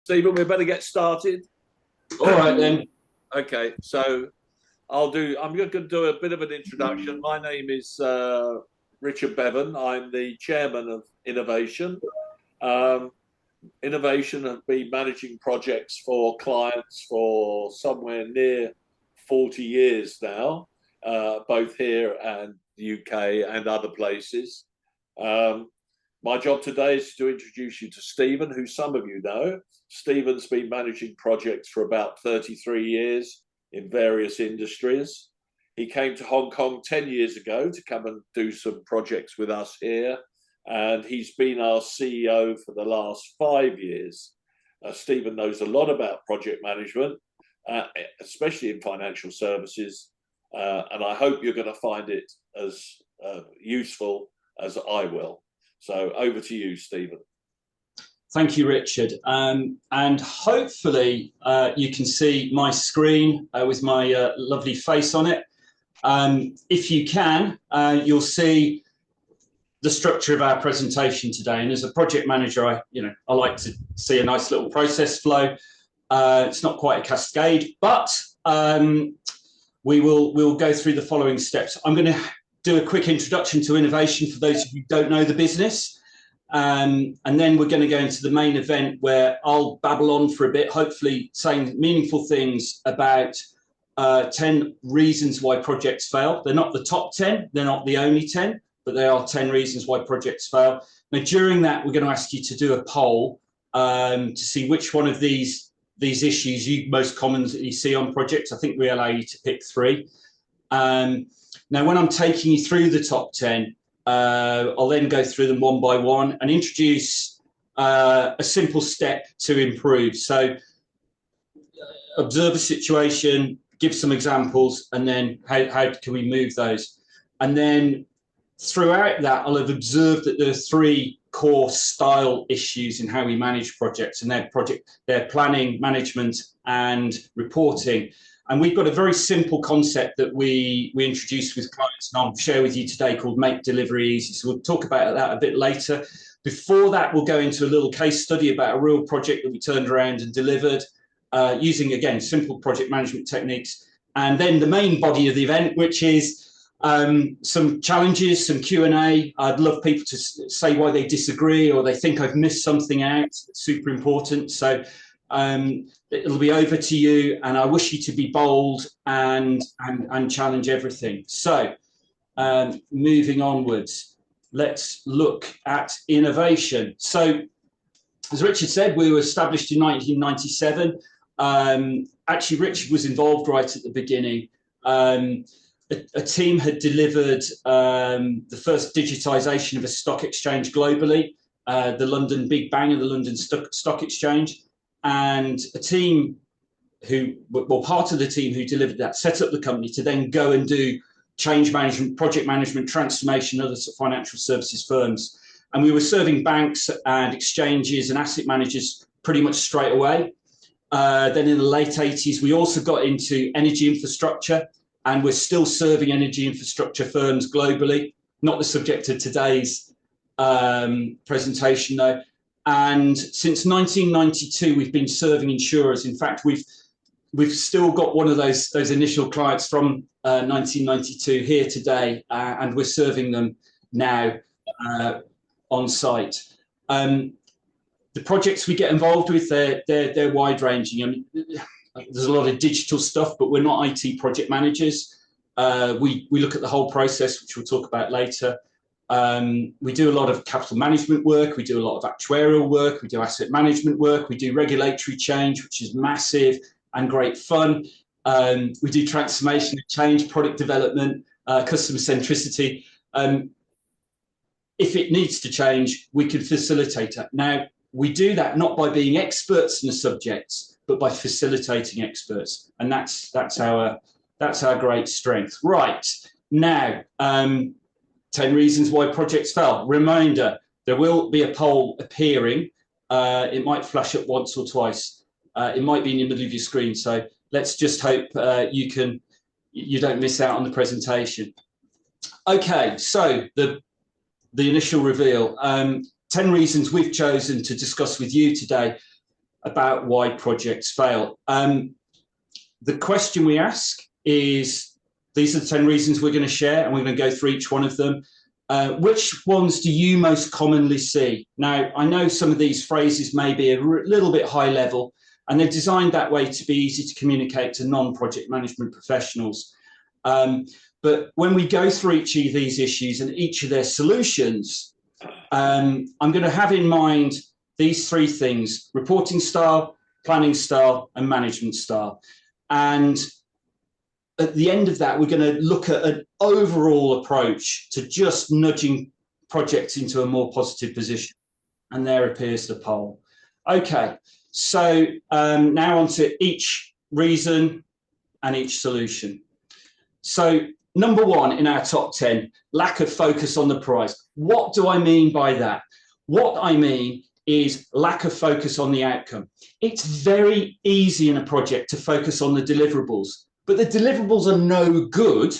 Stephen, we better get started. All right then. Okay, so I'm going to do a bit of an introduction. My name is Richard Bevan. I'm the chairman of Innovation. Um, Innovation have been managing projects for clients for somewhere near 40 years now, both here and the UK and other places. Um, my job today is to introduce you to Stephen, who some of you know. Stephen's been managing projects for about 33 years in various industries. He came to Hong Kong 10 years ago to come and do some projects with us here, and he's been our CEO for the last 5 years. Stephen knows a lot about project management, especially in financial services, and I hope you're going to find it as useful as I will. So over to you, Stephen. Thank you, Richard. And hopefully you can see my screen with my lovely face on it. If you can, you'll see the structure of our presentation today. And as a project manager, I like to see a nice little process flow. It's not quite a cascade, but we'll go through the following steps. I'm going to do a quick introduction to Innovation for those of you who don't know the business. And then we're going to go into the main event where I'll babble on for a bit, hopefully saying meaningful things about 10 reasons why projects fail. They're not the top 10, they're not the only 10, but they are 10 reasons why projects fail. Now, during that, we're going to ask you to do a poll to see which one of these issues you most commonly see on projects. I think we allow you to pick 3. Now, when I'm taking you through the top 10, I'll then go through them one by one and introduce a simple step to improve. So observe a situation, give some examples, and then how can we move those? And then throughout that, I'll have observed that there are 3 core style issues in how we manage projects, and their planning, management, and reporting. And we've got a very simple concept that we introduced with clients, and I'll share with you today, called Make Delivery Easy. So we'll talk about that a bit later. Before that, we'll go into a little case study about a real project that we turned around and delivered using, again, simple project management techniques. And then the main body of the event, which is some challenges, some Q&A. I'd love people to say why they disagree or they think I've missed something out. It's super important. So it'll be over to you, and I wish you to be bold and challenge everything. So moving onwards, let's look at Innovation. So as Richard said, we were established in 1997. Actually, Richard was involved right at the beginning. A team had delivered the first digitization of a stock exchange globally, the London Big Bang and the London Stock Exchange. And a team part of the team who delivered that, set up the company to then go and do change management, project management, transformation, other financial services firms. And we were serving banks and exchanges and asset managers pretty much straight away. Then in the late 80s, we also got into energy infrastructure, and we're still serving energy infrastructure firms globally. Not the subject of today's presentation, though. And since 1992, we've been serving insurers. In fact, we've still got one of those initial clients from 1992 here today, and we're serving them now on site. The projects we get involved with, they're wide ranging. I mean, there's a lot of digital stuff, but we're not IT project managers. We look at the whole process, which we'll talk about later. We do a lot of capital management work, we do a lot of actuarial work, we do asset management work, we do regulatory change, which is massive and great fun. We do transformation change, product development, customer centricity. If it needs to change, we can facilitate it. Now, we do that not by being experts in the subjects, but by facilitating experts. And that's our great strength. Right, now, 10 reasons why projects fail. Reminder, there will be a poll appearing. It might flash up once or twice. It might be in the middle of your screen. So let's just hope you don't miss out on the presentation. Okay, so the initial reveal. 10 reasons we've chosen to discuss with you today. about why projects fail. The question we ask is, these are the 10 reasons we're going to share, and we're going to go through each one of them. Which ones do you most commonly see? Now, I know some of these phrases may be a little bit high level, and they're designed that way to be easy to communicate to non-project management professionals. But when we go through each of these issues and each of their solutions, I'm going to have in mind these 3 things: reporting style, planning style, and management style. And at the end of that, we're going to look at an overall approach to just nudging projects into a more positive position. And there appears the poll. Okay, so now on to each reason and each solution. So number 1 in our top 10, lack of focus on the prize. What do I mean by that? What I mean is lack of focus on the outcome. It's very easy in a project to focus on the deliverables, but the deliverables are no good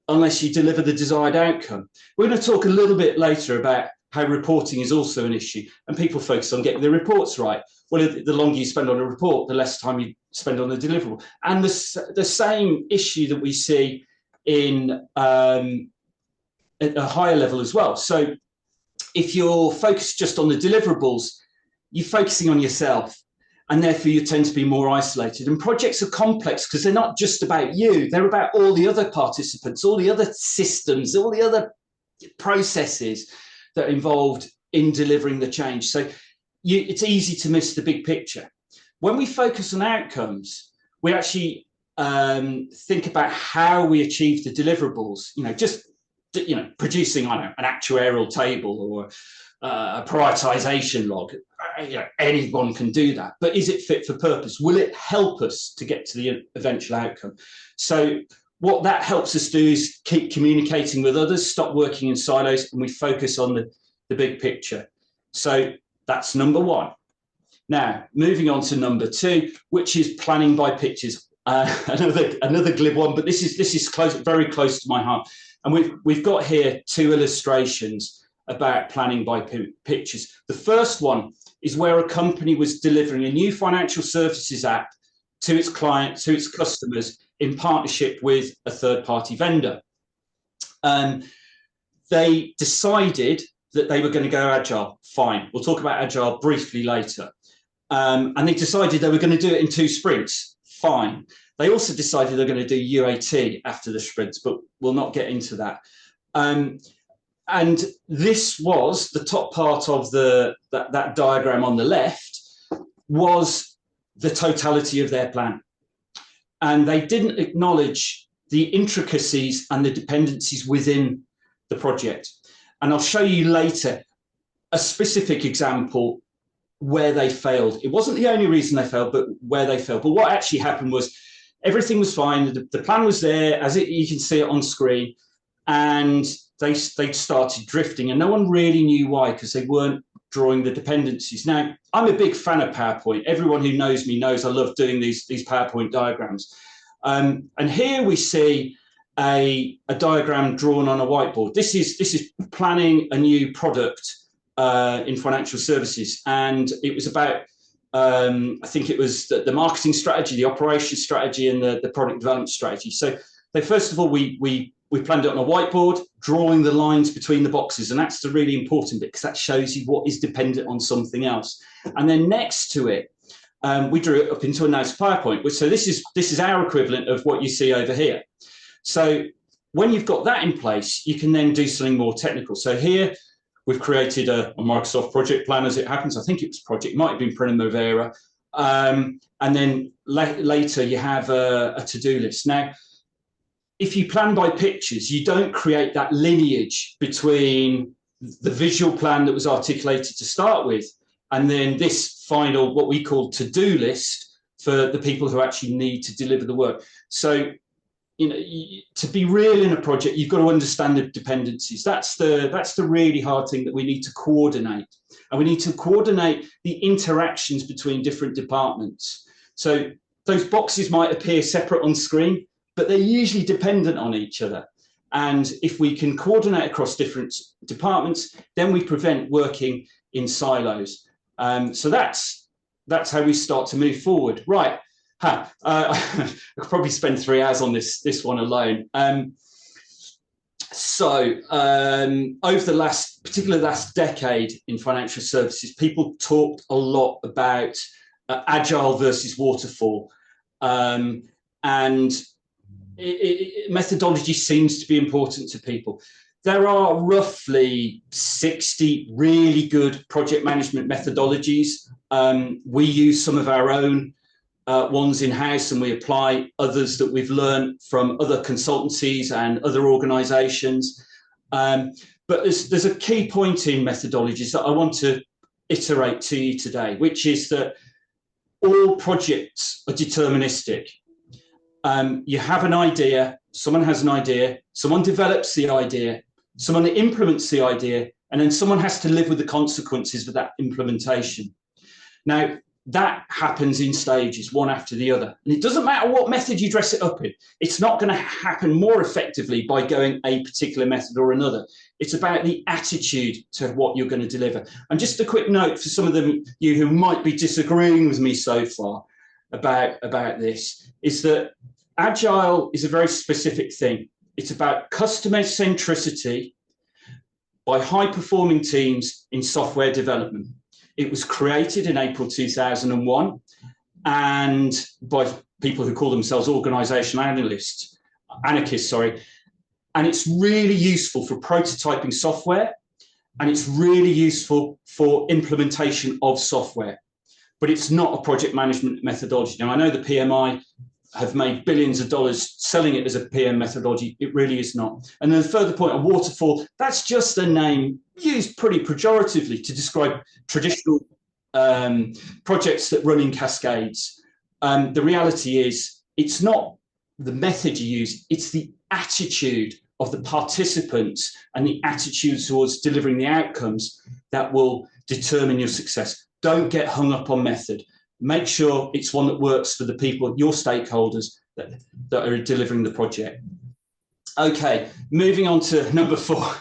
unless you deliver the desired outcome. We're going to talk a little bit later about how reporting is also an issue, and people focus on getting the reports right. Well, the longer you spend on a report, the less time you spend on the deliverable. And the same issue that we see in at a higher level as well. So if you're focused just on the deliverables, you're focusing on yourself, and therefore you tend to be more isolated. And projects are complex because they're not just about you, they're about all the other participants, all the other systems, all the other processes that are involved in delivering the change. So it's easy to miss the big picture. When we focus on outcomes, we actually think about how we achieve the deliverables, producing, I don't know, an actuarial table or a prioritization log. Anyone can do that, but is it fit for purpose? Will it help us to get to the eventual outcome? So what that helps us do is keep communicating with others, stop working in silos, and we focus on the big picture. So that's number 1. Now, moving on to number 2, which is planning by pictures. Another glib one, but this is close, very close to my heart. And we've got here 2 illustrations about planning by pictures. The first one is where a company was delivering a new financial services app to its clients, to its customers, in partnership with a third-party vendor. They decided that they were going to go agile. Fine, we'll talk about agile briefly later. And they decided they were going to do it in 2 sprints. Fine. They also decided they're going to do UAT after the sprints, but we'll not get into that. And this was the top part of that diagram on the left, was the totality of their plan. And they didn't acknowledge the intricacies and the dependencies within the project. And I'll show you later a specific example where they failed. It wasn't the only reason they failed, but where they failed. But what actually happened was everything was fine. The plan was there, as you can see it on screen, and they started drifting, and no one really knew why, because they weren't drawing the dependencies. Now, I'm a big fan of PowerPoint. Everyone who knows me knows I love doing these PowerPoint diagrams. And here we see a diagram drawn on a whiteboard. This is planning a new product in financial services, and it was about I think it was the marketing strategy, the operations strategy, and the product development strategy. So first of all, we planned it on a whiteboard, drawing the lines between the boxes, and that's the really important bit, because that shows you what is dependent on something else. And then next to it, we drew it up into a nice PowerPoint. So this is our equivalent of what you see over here. So when you've got that in place, you can then do something more technical. So here we've created a Microsoft project plan, as it happens. I think it was project, might have been Primavera. And then later you have a to-do list. Now, if you plan by pictures, you don't create that lineage between the visual plan that was articulated to start with, and then this final, what we call to-do list for the people who actually need to deliver the work. So, to be real in a project, you've got to understand the dependencies. That's the really hard thing that we need to coordinate. And we need to coordinate the interactions between different departments. So those boxes might appear separate on screen, but they're usually dependent on each other. And if we can coordinate across different departments, then we prevent working in silos. So that's that's how we start to move forward. Right. I could probably spend 3 hours on this one alone. Over the particularly last decade in financial services, people talked a lot about agile versus waterfall, and methodology seems to be important to people. There are roughly 60 really good project management methodologies. We use some of our own ones in-house, and we apply others that we've learned from other consultancies and other organizations. But there's a key point in methodologies that I want to iterate to you today, which is that all projects are deterministic. You have an idea, someone has an idea, someone develops the idea, someone implements the idea, and then someone has to live with the consequences of that implementation. Now, that happens in stages, one after the other. And it doesn't matter what method you dress it up in. It's not going to happen more effectively by going a particular method or another. It's about the attitude to what you're going to deliver. And just a quick note for some of you who might be disagreeing with me so far about this, is that Agile is a very specific thing. It's about customer centricity by high-performing teams in software development. It was created in April 2001 and by people who call themselves organizational anarchists, and it's really useful for prototyping software, and it's really useful for implementation of software, but it's not a project management methodology. Now, I know the PMI have made billions of dollars selling it as a PM methodology. It really is not. And then a further point on waterfall, that's just a name used pretty pejoratively to describe traditional projects that run in cascades. The reality is it's not the method you use, it's the attitude of the participants and the attitude towards delivering the outcomes that will determine your success. Don't get hung up on method. Make sure it's one that works for the people, your stakeholders that are delivering the project. Okay, moving on to number 4.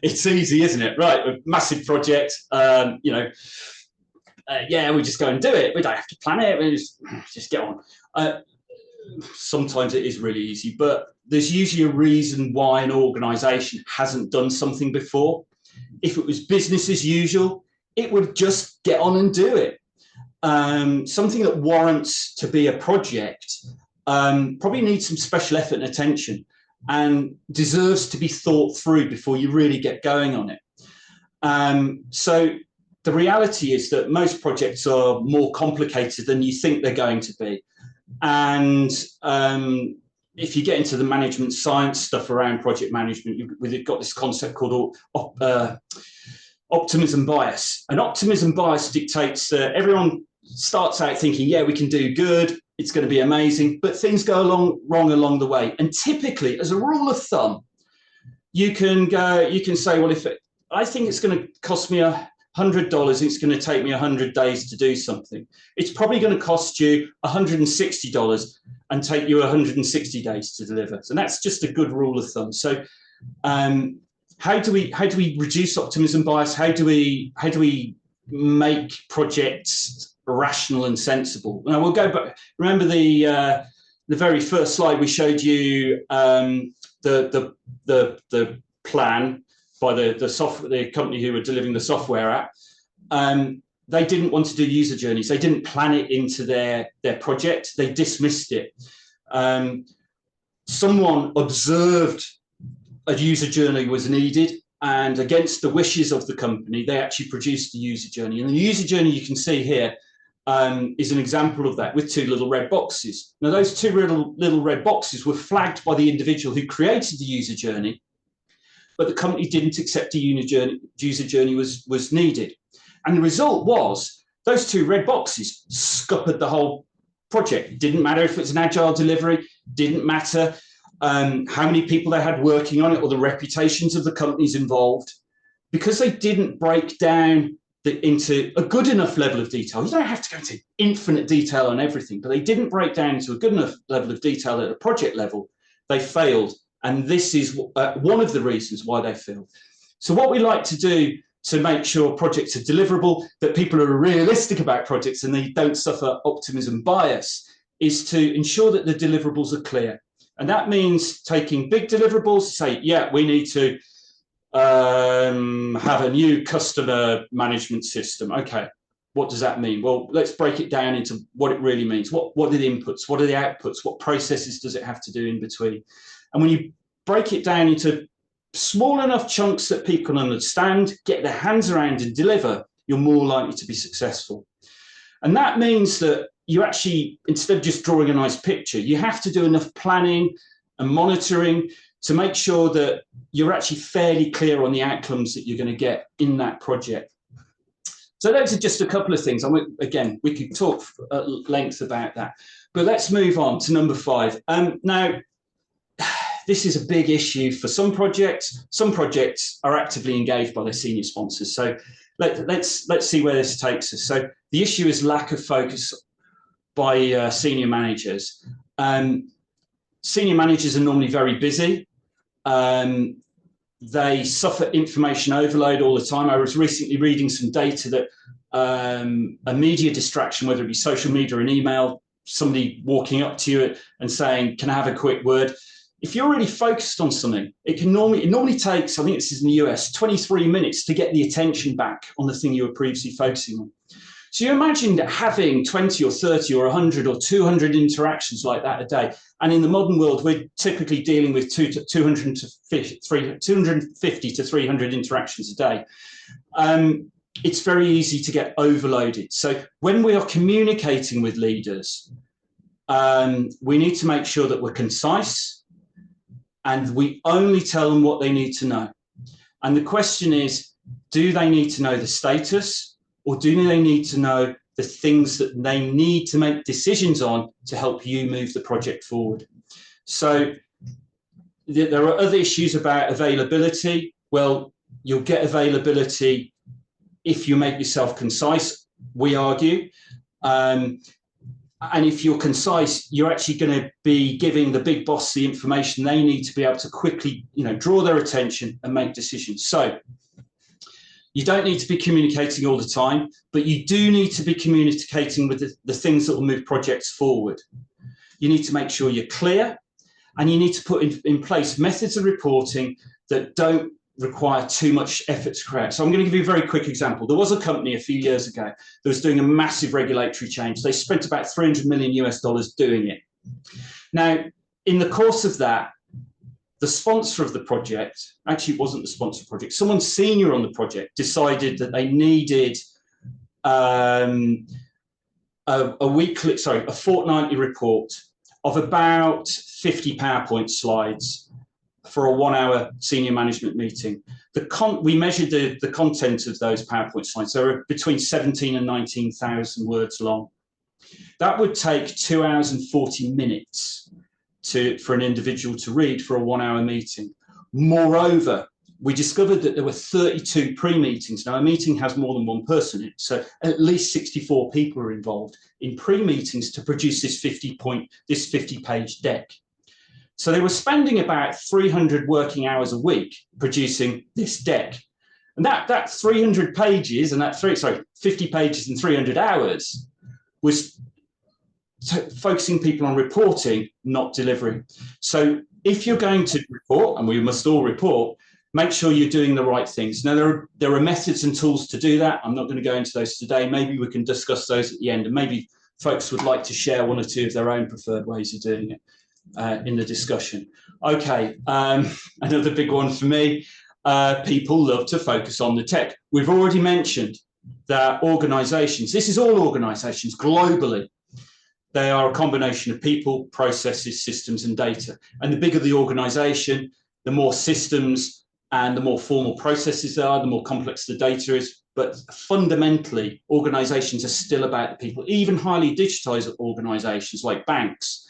It's easy, isn't it? Right, a massive project, yeah, we just go and do it. We don't have to plan it, we just get on. Sometimes it is really easy, but there's usually a reason why an organization hasn't done something before. If it was business as usual, it would just get on and do it. Something that warrants to be a project probably needs some special effort and attention and deserves to be thought through before you really get going on it. So the reality is that most projects are more complicated than you think they're going to be. And if you get into the management science stuff around project management, we've got this concept called optimism bias. And optimism bias dictates that everyone starts out thinking, yeah, we can do good, it's going to be amazing, but things go wrong along the way. And typically, as a rule of thumb, you can say, well, I think it's going to cost me $100, it's going to take me 100 days to do something. It's probably going to cost you $160 and take you 160 days to deliver. So that's just a good rule of thumb. So how do we reduce optimism bias? How do we make projects rational and sensible? Now we'll go back. Remember the very first slide we showed you, the plan by the company who were delivering the software app. They didn't want to do user journeys. They didn't plan it into their project. They dismissed it. Someone observed a user journey was needed, and against the wishes of the company, they actually produced the user journey. And the user journey you can see here is an example of that with 2 little red boxes. Now, those 2 little red boxes were flagged by the individual who created the user journey, but the company didn't accept a user journey was needed. And the result was those 2 red boxes scuppered the whole project. It didn't matter if it's an agile delivery, didn't matter how many people they had working on it or the reputations of the companies involved, because they didn't break down into a good enough level of detail. You don't have to go into infinite detail on everything, but they didn't break down into a good enough level of detail at a project level. They failed. And this is one of the reasons why they failed. So what we like to do to make sure projects are deliverable, that people are realistic about projects and they don't suffer optimism bias, is to ensure that the deliverables are clear. And that means taking big deliverables, say, yeah, we need to have a new customer management system. Okay, what does that mean? Well, let's break it down into what it really means. What are the inputs? What are the outputs? What processes does it have to do in between? And when you break it down into small enough chunks that people can understand, get their hands around and deliver, you're more likely to be successful. And that means that you actually, instead of just drawing a nice picture, you have to do enough planning and monitoring to make sure that you're actually fairly clear on the outcomes that you're going to get in that project. So those are just a couple of things. Again, we could talk at length about that, but let's move on to number 5. Now, this is a big issue for some projects. Some projects are actively engaged by their senior sponsors. So let's see where this takes us. So the issue is lack of focus by senior managers. Senior managers are normally very busy. They suffer information overload all the time. I was recently reading some data that a media distraction, whether it be social media or an email, somebody walking up to you and saying, "Can I have a quick word?" If you're really focused on something, it normally takes, I think this is in the US, 23 minutes to get the attention back on the thing you were previously focusing on. So you imagine having 20 or 30 or 100 or 200 interactions like that a day. And in the modern world, we're typically dealing with 250 to 300 interactions a day. It's very easy to get overloaded. So when we are communicating with leaders, we need to make sure that we're concise and we only tell them what they need to know. And the question is, do they need to know the status, or do they need to know the things that they need to make decisions on to help you move the project forward? So there are other issues about availability. Well, you'll get availability if you make yourself concise, we argue. And if you're concise, you're actually going to be giving the big boss the information they need to be able to quickly, draw their attention and make decisions. So you don't need to be communicating all the time, but you do need to be communicating with the things that will move projects forward. You need to make sure you're clear, and you need to put in place methods of reporting that don't require too much effort to create. So I'm going to give you a very quick example. There was a company a few years ago that was doing a massive regulatory change. They spent about $300 million doing it. Now, in the course of that, the sponsor of the project, actually it wasn't the sponsor of the project, someone senior on the project decided that they needed a fortnightly report of about 50 PowerPoint slides for a 1-hour senior management meeting. We measured the content of those PowerPoint slides. They were between 17 and 19,000 words long. That would take 2 hours and 40 minutes for an individual to read for a 1-hour meeting. Moreover, we discovered that there were 32 pre-meetings. Now, a meeting has more than one person in it, so at least 64 people are involved in pre-meetings to produce this 50-page deck. So they were spending about 300 working hours a week producing this deck. And that 300 pages and 50 pages and 300 hours was focusing people on reporting, not delivering. So if you're going to report, and we must all report, make sure you're doing the right things. Now, there are methods and tools to do that. I'm not going to go into those today. Maybe we can discuss those at the end, and maybe folks would like to share 1 or 2 of their own preferred ways of doing it in the discussion. Okay, another big one for me. People love to focus on the tech. We've already mentioned that organizations, this is all organizations globally, they are a combination of people, processes, systems, and data. And the bigger the organization, the more systems and the more formal processes there are, the more complex the data is. But fundamentally, organizations are still about the people. Even highly digitized organizations like banks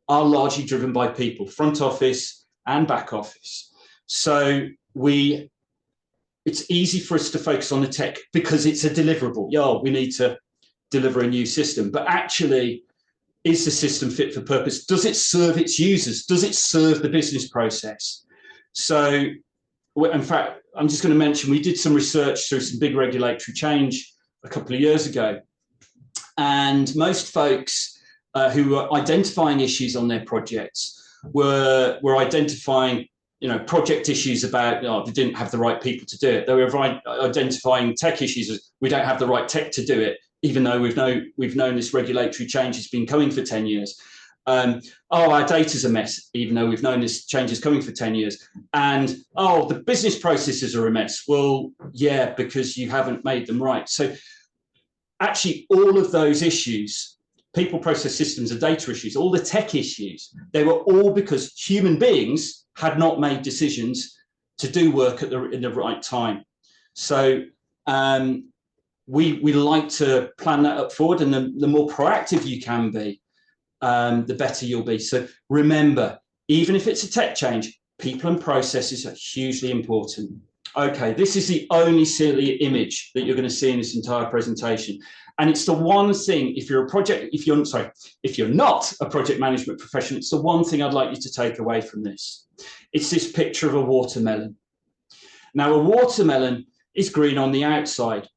are largely driven by people, front office and back office. So it's easy for us to focus on the tech because it's a deliverable. Yeah, we need to deliver a new system, but actually, is the system fit for purpose? Does it serve its users? Does it serve the business process? So, in fact, I'm just going to mention, we did some research through some big regulatory change a couple of years ago. And most folks who were identifying issues on their projects were identifying, project issues about, they didn't have the right people to do it. They were identifying tech issues as we don't have the right tech to do it, even though we've known this regulatory change has been coming for 10 years. Our data's a mess, even though we've known this change is coming for 10 years. And, the business processes are a mess. Well, yeah, because you haven't made them right. So actually, all of those issues, people, process, systems, and data issues, all the tech issues, they were all because human beings had not made decisions to do work in the right time. So we like to plan that up forward, and the more proactive you can be, the better you'll be. So remember, even if it's a tech change, people and processes are hugely important. Okay, this is the only silly image that you're going to see in this entire presentation. And it's the one thing, if you're not a project management professional, it's the one thing I'd like you to take away from this. It's this picture of a watermelon. Now, a watermelon is green on the outside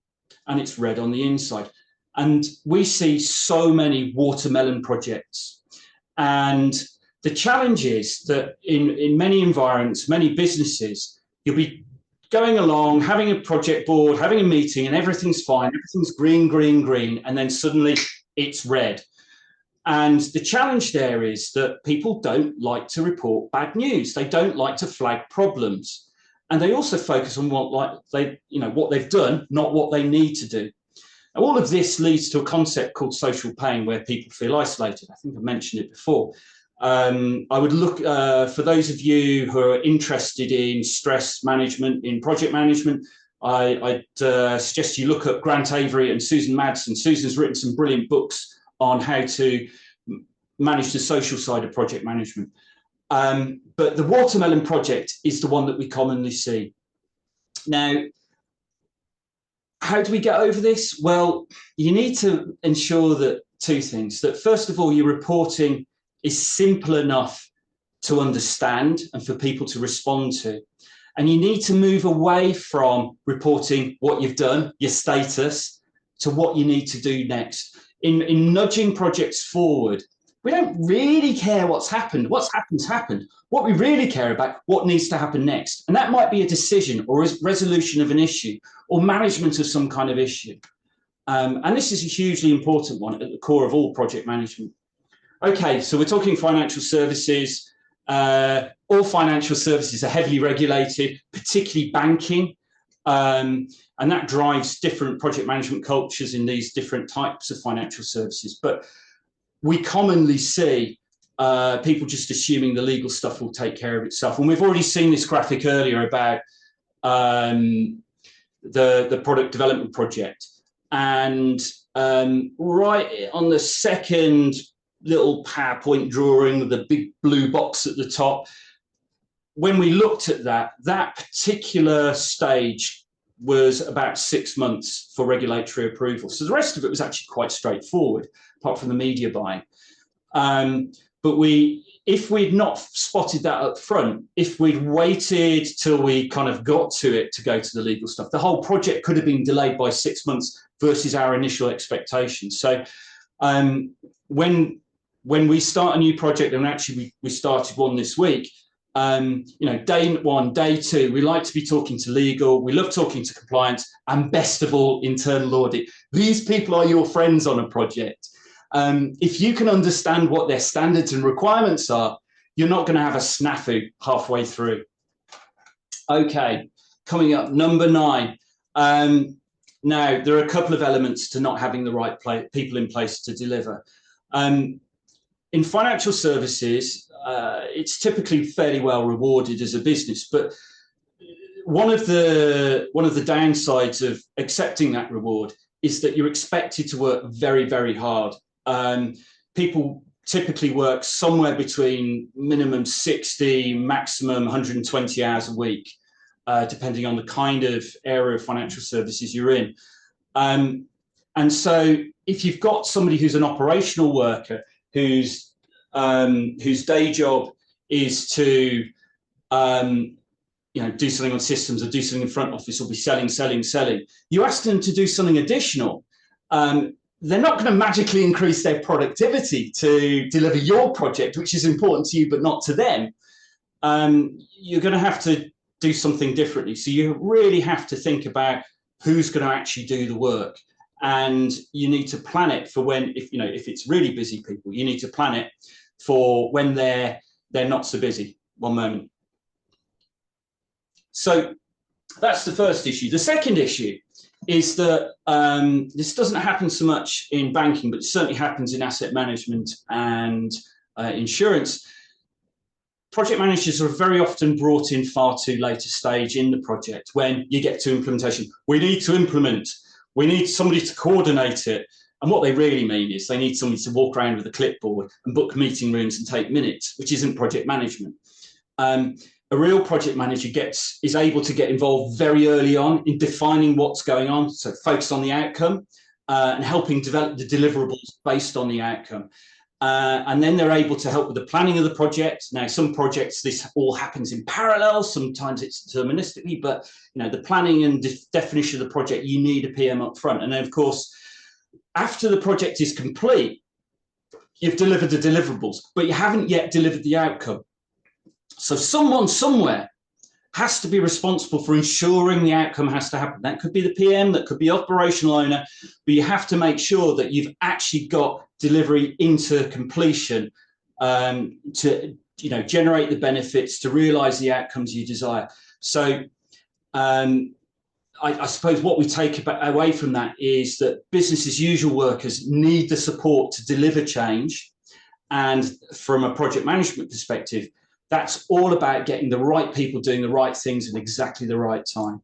and it's red on the inside. And we see so many watermelon projects. And the challenge is that in many environments, many businesses, you'll be going along, having a project board, having a meeting, and everything's fine. Everything's green, green, green, and then suddenly it's red. And the challenge there is that people don't like to report bad news. They don't like to flag problems. And they also focus on what they've done, not what they need to do. Now, all of this leads to a concept called social pain, where people feel isolated. I think I mentioned it before. I would look, for those of you who are interested in stress management, in project management, I'd suggest you look at Grant Avery and Susan Madsen. Susan's written some brilliant books on how to manage the social side of project management. But the watermelon project is the one that we commonly see. Now, how do we get over this? Well, you need to ensure that two things. That first of all, your reporting is simple enough to understand and for people to respond to. And you need to move away from reporting what you've done, your status, to what you need to do next. In nudging projects forward, we don't really care what's happened. What's happened's happened. What we really care about, what needs to happen next. And that might be a decision or a resolution of an issue or management of some kind of issue. And this is a hugely important one at the core of all project management. Okay, so we're talking financial services. All financial services are heavily regulated, particularly banking. And that drives different project management cultures in these different types of financial services. But we commonly see people just assuming the legal stuff will take care of itself. And we've already seen this graphic earlier about the product development project. And right on the second little PowerPoint drawing with the big blue box at the top, when we looked at that particular stage was about 6 months for regulatory approval. So the rest of it was actually quite straightforward, apart from the media buying. But if we'd not spotted that up front, if we'd waited till we kind of got to it to go to the legal stuff, the whole project could have been delayed by 6 months versus our initial expectations. So when we start a new project, and actually we started one this week, day one, day two, we like to be talking to legal, we love talking to compliance, and best of all, internal audit. These people are your friends on a project. If you can understand what their standards and requirements are, you're not going to have a snafu halfway through. Okay, coming up, number 9. Now, there are a couple of elements to not having the right people in place to deliver. In financial services, it's typically fairly well rewarded as a business, but one of the downsides of accepting that reward is that you're expected to work very, very hard. People typically work somewhere between minimum 60, maximum 120 hours a week, depending on the kind of area of financial services you're in. And so if you've got somebody who's an operational worker, whose day job is to do something on systems or do something in front office or be selling. You ask them to do something additional. They're not going to magically increase their productivity to deliver your project, which is important to you, but not to them. You're going to have to do something differently. So you really have to think about who's going to actually do the work. And you need to plan it for when, if it's really busy people, you need to plan it for when they're not so busy. One moment. So that's the first issue. The second issue is that this doesn't happen so much in banking, but it certainly happens in asset management and insurance. Project managers are very often brought in far too late a stage in the project when you get to implementation. We need to implement. We need somebody to coordinate it. And what they really mean is they need somebody to walk around with a clipboard and book meeting rooms and take minutes, which isn't project management. A real project manager is able to get involved very early on in defining what's going on, so focus on the outcome and helping develop the deliverables based on the outcome. And then they're able to help with the planning of the project. Now, some projects, this all happens in parallel. Sometimes it's deterministically, but the planning and definition of the project, you need a PM up front. And then, of course, after the project is complete, you've delivered the deliverables, but you haven't yet delivered the outcome. So someone somewhere has to be responsible for ensuring the outcome has to happen. That could be the PM, that could be operational owner, but you have to make sure that you've actually got delivery into completion to generate the benefits, to realize the outcomes you desire. So I suppose what we take away from that is that business as usual workers need the support to deliver change. And from a project management perspective, that's all about getting the right people doing the right things at exactly the right time.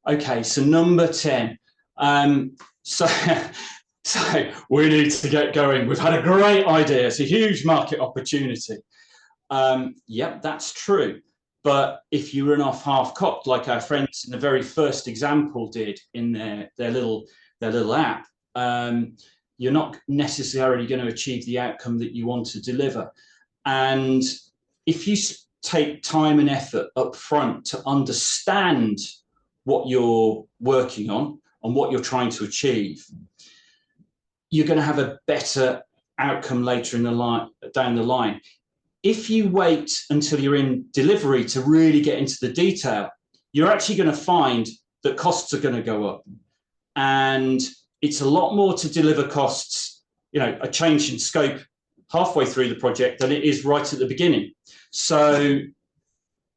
Okay, so number 10. So we need to get going. We've had a great idea. It's a huge market opportunity. Yep, that's true. But if you run off half-cocked, like our friends in the very first example did in their little app, you're not necessarily going to achieve the outcome that you want to deliver. And if you take time and effort up front to understand what you're working on and what you're trying to achieve, you're going to have a better outcome later down the line. If you wait until you're in delivery to really get into the detail, you're actually going to find that costs are going to go up. And it's a lot more to deliver costs, a change in scope halfway through the project than it is right at the beginning. So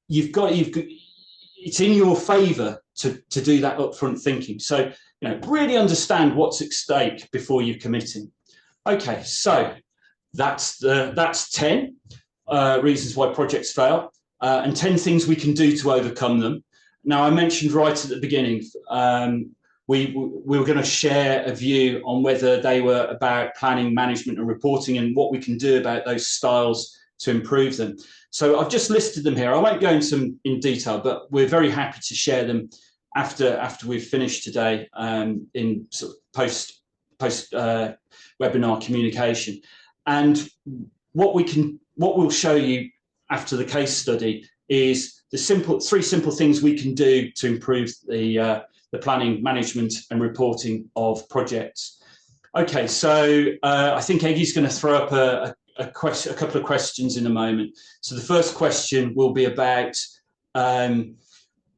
it's in your favor to do that upfront thinking. So, really understand what's at stake before you're committing. Okay, so that's 10 reasons why projects fail and 10 things we can do to overcome them. Now, I mentioned right at the beginning, we were going to share a view on whether they were about planning, management and reporting and what we can do about those styles to improve them. So I've just listed them here. I won't go into them in detail, but we're very happy to share them after we've finished today in sort of post webinar communication. And what we'll show you after the case study is the three simple things we can do to improve the planning, management and reporting of projects. Okay, so I think Eggy's going to throw up a couple of questions in a moment. So the first question will be about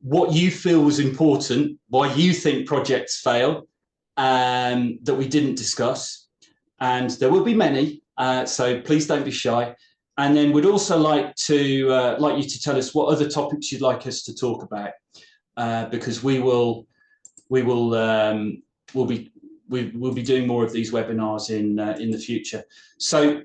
what you feel was important, why you think projects fail, that we didn't discuss. And there will be many, so please don't be shy. And then we'd also like you to tell us what other topics you'd like us to talk about, because we'll be doing more of these webinars in the future. So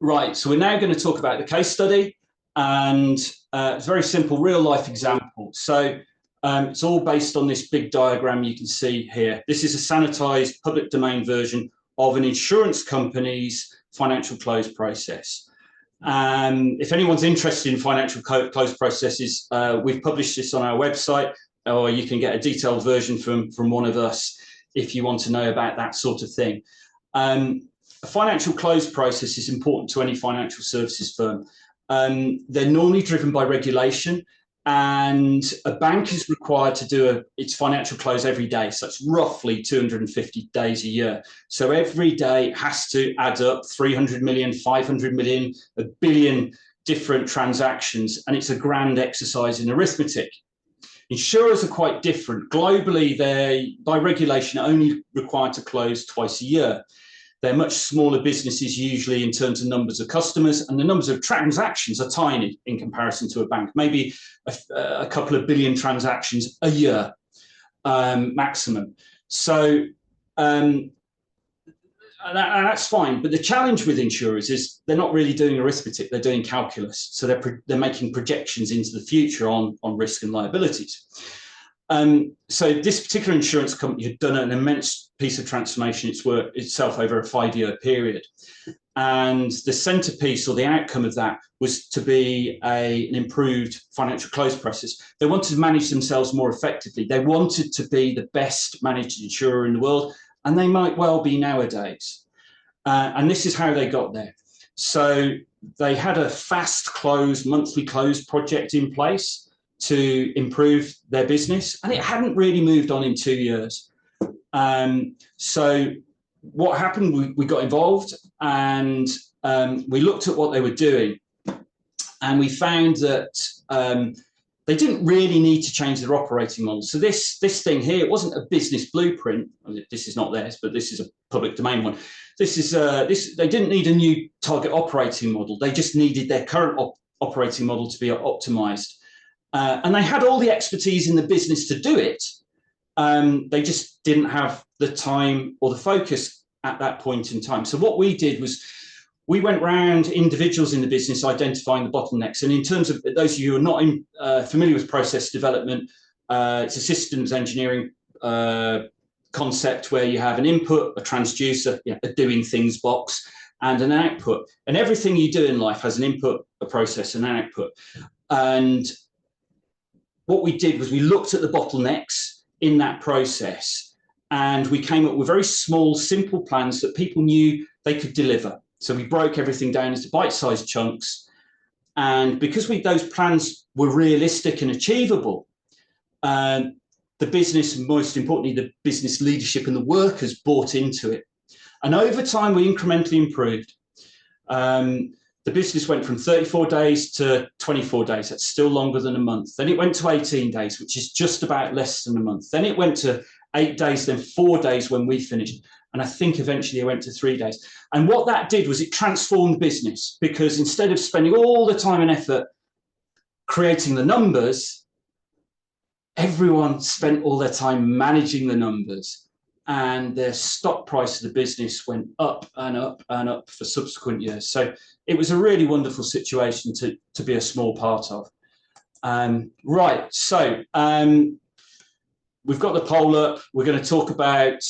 right, so we're now going to talk about the case study, and it's a very simple real life example. So it's all based on this big diagram you can see here. This is a sanitized public domain version of an insurance company's financial close process. If anyone's interested in financial close processes, we've published this on our website, or you can get a detailed version from one of us if you want to know about that sort of thing. A financial close process is important to any financial services firm. They're normally driven by regulation, and a bank is required to do its financial close every day. So it's roughly 250 days a year. So every day has to add up 300 million, 500 million, a billion different transactions. And it's a grand exercise in arithmetic. Insurers are quite different. Globally, they, by regulation, are only required to close twice a year. They're much smaller businesses, usually in terms of numbers of customers, and the numbers of transactions are tiny in comparison to a bank, maybe a couple of billion transactions a year maximum. So and that's fine. But the challenge with insurers is they're not really doing arithmetic, they're doing calculus. So they're making projections into the future on risk and liabilities. So this particular insurance company had done an immense piece of transformation itself over a 5-year period. And the centerpiece or the outcome of that was to be an improved financial close process. They wanted to manage themselves more effectively. They wanted to be the best managed insurer in the world, and they might well be nowadays. And this is how they got there. So they had a fast close, monthly close project in place to improve their business, and it hadn't really moved on in 2 years. So what happened, we got involved, and we looked at what they were doing, and we found that they didn't really need to change their operating model. So this thing here, it wasn't a business blueprint. This is not theirs, but this is a public domain one. This is they didn't need a new target operating model. They just needed their current operating model to be optimized. And they had all the expertise in the business to do it. They just didn't have the time or the focus at that point in time. So what we did was we went around individuals in the business identifying the bottlenecks. And in terms of those of you who are not familiar with process development, it's a systems engineering concept where you have an input, a transducer, a doing things box, and an output. And everything you do in life has an input, a process, and an output. And what we did was we looked at the bottlenecks in that process, and we came up with very small, simple plans that people knew they could deliver. So we broke everything down into bite-sized chunks. And because those plans were realistic and achievable, the business, and most importantly, the business leadership and the workers bought into it. And over time, we incrementally improved. The business went from 34 days to 24 days. That's still longer than a month. Then it went to 18 days, which is just about less than a month. Then it went to 8 days, then 4 days when we finished. And I think eventually it went to 3 days. And what that did was it transformed the business, because instead of spending all the time and effort creating the numbers, everyone spent all their time managing the numbers. And their stock price of the business went up and up and up for subsequent years. So it was a really wonderful situation to be a small part of. Right, so we've got the poll up. We're going to talk about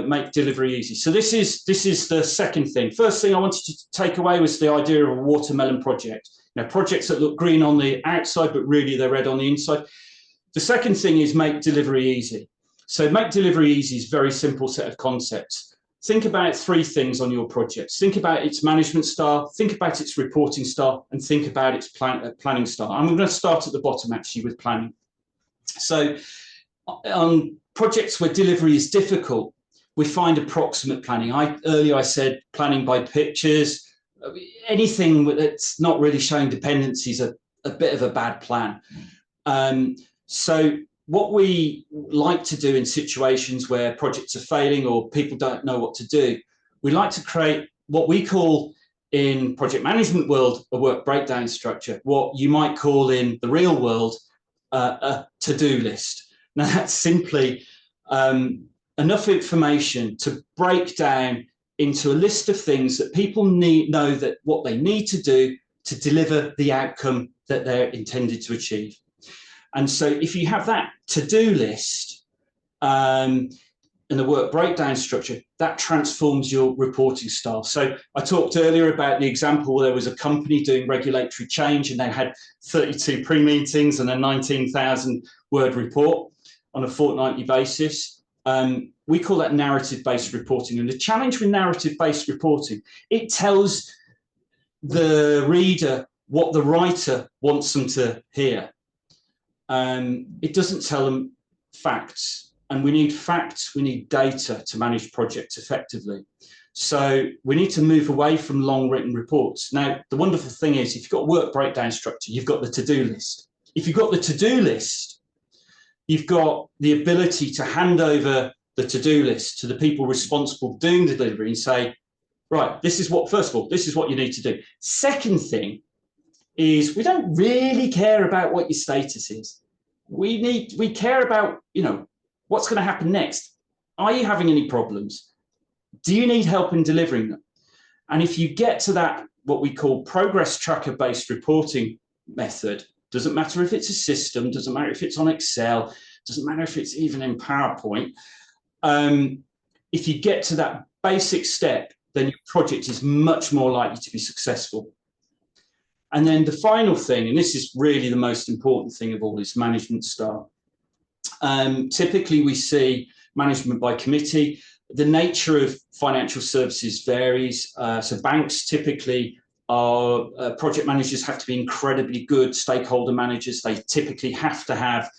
make delivery easy. So this is the second thing. First thing I wanted to take away was the idea of a watermelon project. Projects that look green on the outside, but really they're red on the inside. The second thing is make delivery easy. So make delivery easy is a very simple set of concepts. Think about 3 things on your projects. Think about its management style, think about its reporting style, and think about its planning style. I'm going to start at the bottom, actually, with planning. So on projects where delivery is difficult, we find approximate planning. Earlier I said planning by pictures. Anything that's not really showing dependencies is a bit of a bad plan. So what we like to do in situations where projects are failing or people don't know what to do, we like to create what we call in project management world a work breakdown structure, what you might call in the real world a to-do list. Now that's simply enough information to break down into a list of things that people know that what they need to do to deliver the outcome that they're intended to achieve. And so if you have that to-do list in the work breakdown structure, that transforms your reporting style. So I talked earlier about the example where there was a company doing regulatory change and they had 32 pre-meetings and a 19,000 word report on a fortnightly basis. We call that narrative-based reporting. And the challenge with narrative-based reporting, it tells the reader what the writer wants them to hear. It doesn't tell them facts, and we need facts, we need data to manage projects effectively. So we need to move away from long written reports. Now, the wonderful thing is, if you've got a work breakdown structure, you've got the to-do list. If you've got the to-do list, you've got the ability to hand over the to-do list to the people responsible for doing the delivery and say, right, this is what, first of all, this is what you need to do. Second thing is, we don't really care about what your status is. We care about, what's going to happen next. Are you having any problems? Do you need help in delivering them? And if you get to that, what we call progress tracker based reporting method, doesn't matter if it's a system, doesn't matter if it's on Excel, doesn't matter if it's even in PowerPoint. If you get to that basic step, then your project is much more likely to be successful. And then the final thing, and this is really the most important thing of all, is management style. Typically, we see management by committee. The nature of financial services varies. So banks typically are, project managers have to be incredibly good stakeholder managers. They typically have to have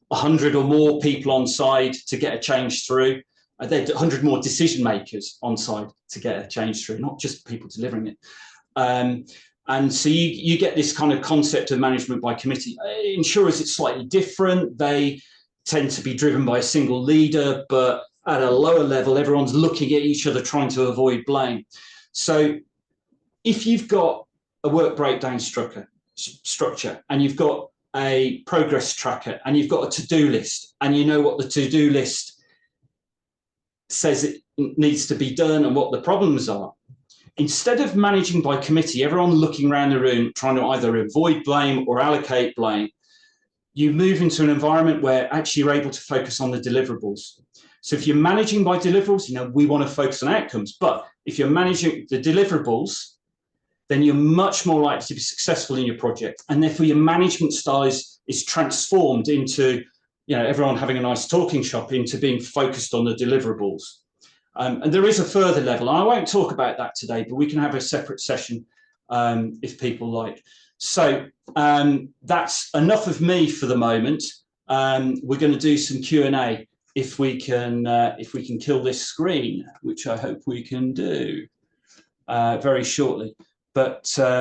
100 or more people on side to get a change through. They're 100 more decision makers on side to get a change through, not just people delivering it. And so you get this kind of concept of management by committee. Insurers, it's slightly different. They tend to be driven by a single leader, but at a lower level, everyone's looking at each other, trying to avoid blame. So if you've got a work breakdown structure, and you've got a progress tracker, and you've got a to-do list, and you know what the to-do list says it needs to be done and what the problems are, instead of managing by committee, everyone looking around the room trying to either avoid blame or allocate blame, you move into an environment where actually you're able to focus on the deliverables. So if you're managing by deliverables, we want to focus on outcomes. But if you're managing the deliverables, then you're much more likely to be successful in your project. And therefore your management style is transformed into, everyone having a nice talking shop, into being focused on the deliverables. And there is a further level. I won't talk about that today, but we can have a separate session if people like. So that's enough of me for the moment. We're going to do some Q&A if we can kill this screen, which I hope we can do very shortly. But